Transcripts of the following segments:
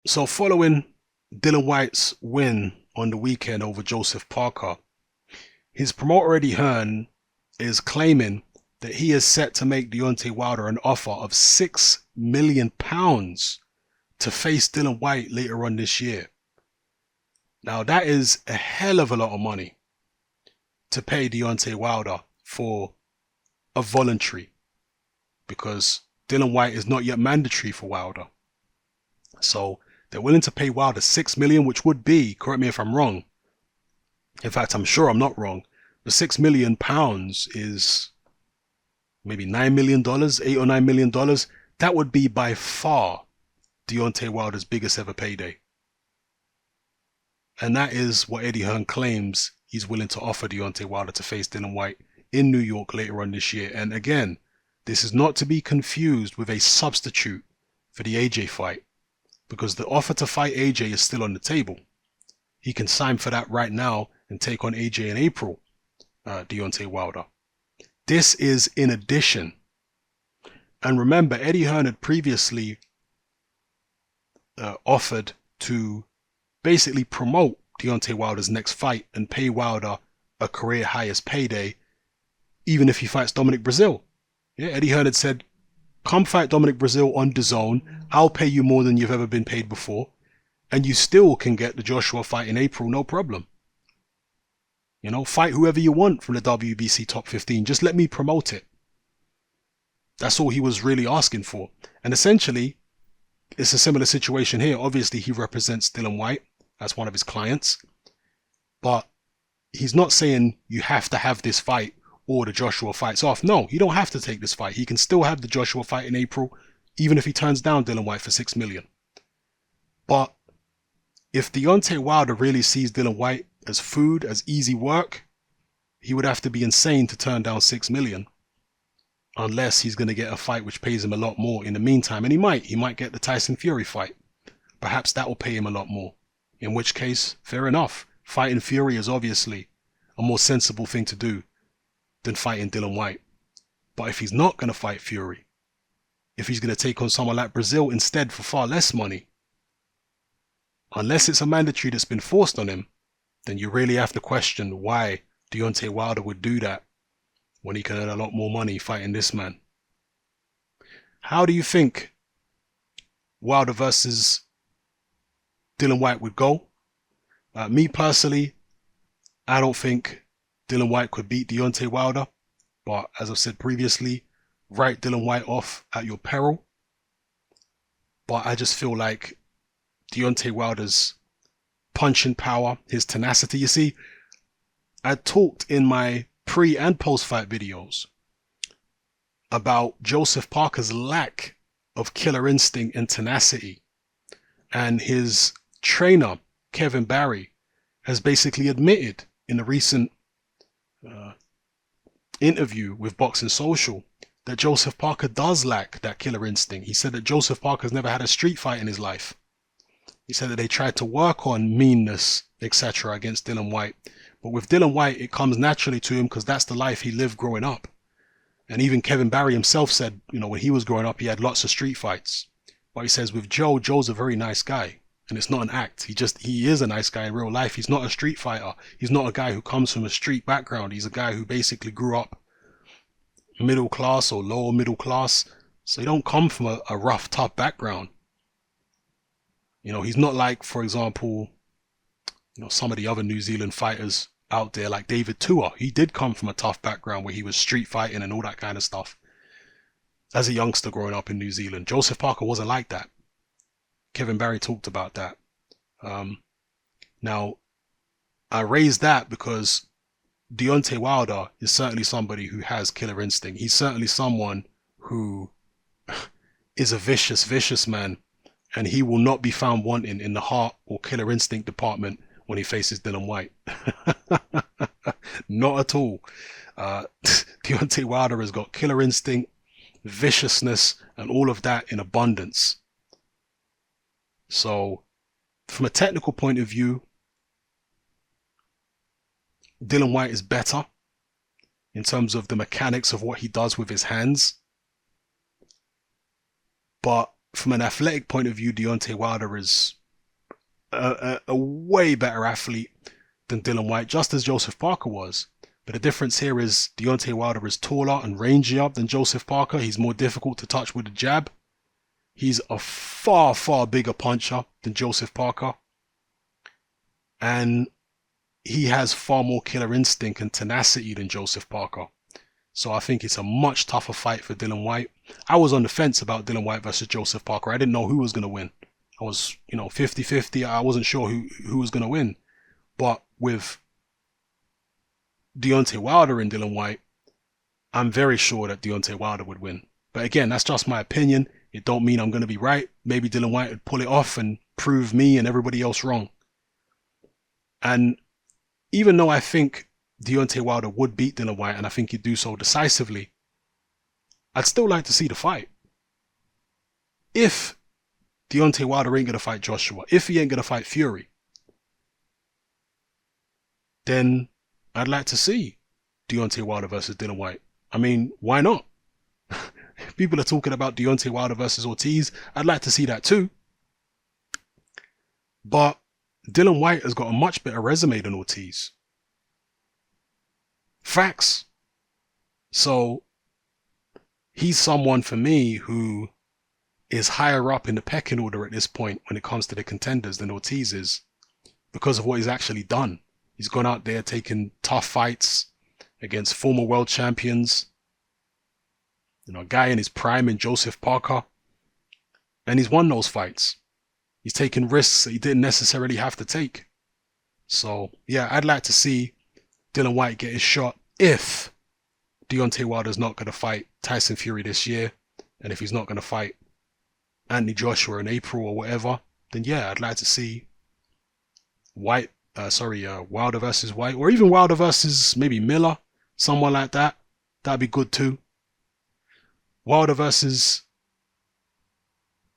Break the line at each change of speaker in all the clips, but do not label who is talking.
So following Dillian Whyte's win on the weekend over Joseph Parker, his promoter Eddie Hearn is claiming that he is set to make Deontay Wilder an offer of £6 million to face Dillian Whyte later on this year. Now that is a hell of a lot of money to pay Deontay Wilder for a voluntary, because Dillian Whyte is not yet mandatory for Wilder. So they're willing to pay Wilder £6 million, which would be, correct me if I'm wrong, in fact I'm sure I'm not wrong, but £6 million is maybe $9 million, $8 or $9 million. That would be by far Deontay Wilder's biggest ever payday. And that is what Eddie Hearn claims he's willing to offer Deontay Wilder to face Dillian Whyte in New York later on this year. And again, this is not to be confused with a substitute for the AJ fight, because the offer to fight AJ is still on the table. He can sign for that right now and take on AJ in April, Deontay Wilder. This is in addition. And remember, Eddie Hearn had previously offered to basically promote Deontay Wilder's next fight and pay Wilder a career highest payday, even if he fights Dominic Breazeale. Yeah, Eddie Hearn had said, come fight Dominic Breazeale on DAZN. I'll pay you more than you've ever been paid before, and you still can get the Joshua fight in April, no problem. You know, fight whoever you want from the WBC top 15. Just let me promote it. That's all he was really asking for. And essentially, it's a similar situation here. Obviously, he represents Dillian Whyte as one of his clients, but he's not saying you have to have this fight or the Joshua fight's off. No, you don't have to take this fight. He can still have the Joshua fight in April, even if he turns down Dillian Whyte for $6 million. But if Deontay Wilder really sees Dillian Whyte as food, as easy work, he would have to be insane to turn down $6 million. Unless he's going to get a fight which pays him a lot more in the meantime. And he might get the Tyson Fury fight. Perhaps that will pay him a lot more. In which case, fair enough. Fighting Fury is obviously a more sensible thing to do than fighting Dillian Whyte. But if he's not going to fight Fury, if he's going to take on someone like Breazeale instead for far less money, unless it's a mandatory that's been forced on him, then you really have to question why Deontay Wilder would do that when he can earn a lot more money fighting this man. How do you think Wilder versus Dillian Whyte would go? Me personally, I don't think Dillian Whyte could beat Deontay Wilder, but as I've said previously, write Dillian Whyte off at your peril. But I just feel like Deontay Wilder's punching power, his tenacity. You see, I talked in my pre and post fight videos about Joseph Parker's lack of killer instinct and tenacity, and his trainer Kevin Barry has basically admitted in a recent interview with Boxing Social that Joseph Parker does lack that killer instinct. He said that Joseph Parker's never had a street fight in his life. He said that they tried to work on meanness, etc. against Dillian Whyte. But with Dillian Whyte, it comes naturally to him because that's the life he lived growing up. And even Kevin Barry himself said, you know, when he was growing up, he had lots of street fights. But he says with Joe's a very nice guy. And it's not an act. He is a nice guy in real life. He's not a street fighter. He's not a guy who comes from a street background. He's a guy who basically grew up middle class or lower middle class. So he don't come from a rough, tough background. You know, he's not like, for example, you know, some of the other New Zealand fighters out there like David Tua. He did come from a tough background where he was street fighting and all that kind of stuff as a youngster growing up in New Zealand. Joseph Parker wasn't like that. Kevin Barry talked about that. Now, I raised that because Deontay Wilder is certainly somebody who has killer instinct. He's certainly someone who is a vicious, vicious man, and he will not be found wanting in the heart or killer instinct department when he faces Dillian Whyte. Not at all. Deontay Wilder has got killer instinct, viciousness, and all of that in abundance. So, from a technical point of view, Dillian Whyte is better in terms of the mechanics of what he does with his hands. But from an athletic point of view, Deontay Wilder is a way better athlete than Dillian Whyte, just as Joseph Parker was. But the difference here is Deontay Wilder is taller and rangier than Joseph Parker. He's more difficult to touch with the jab. He's a far, far bigger puncher than Joseph Parker. And he has far more killer instinct and tenacity than Joseph Parker. So I think it's a much tougher fight for Dillian Whyte. I was on the fence about Dillian Whyte versus Joseph Parker. I didn't know who was going to win. I was, 50-50. I wasn't sure who was going to win. But with Deontay Wilder and Dillian Whyte, I'm very sure that Deontay Wilder would win. But again, that's just my opinion. It don't mean I'm going to be right. Maybe Dillian Whyte would pull it off and prove me and everybody else wrong. And even though I think Deontay Wilder would beat Dillian Whyte, and I think he'd do so decisively, I'd still like to see the fight. If Deontay Wilder ain't going to fight Joshua, if he ain't going to fight Fury, then I'd like to see Deontay Wilder versus Dillian Whyte. I mean, why not? People are talking about Deontay Wilder versus Ortiz. I'd like to see that too. But Dillian Whyte has got a much better resume than Ortiz. Facts. So he's someone for me who is higher up in the pecking order at this point when it comes to the contenders than Ortiz is, because of what he's actually done. He's gone out there taking tough fights against former world champions, a guy in his prime in Joseph Parker, and he's won those fights. He's taken risks that he didn't necessarily have to take. So yeah, I'd like to see Dillian Whyte get his shot if Deontay Wilder's not going to fight Tyson Fury this year, and if he's not going to fight Anthony Joshua in April or whatever, then yeah, I'd like to see Wilder versus Whyte, or even Wilder versus maybe Miller, someone like that. That'd be good too. Wilder versus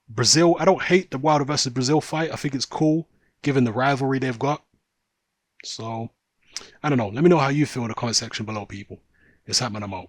Brazil. I don't hate the Wilder versus Brazil fight. I think it's cool given the rivalry they've got. So, I don't know. Let me know how you feel in the comment section below, people. It's happening. I'm out.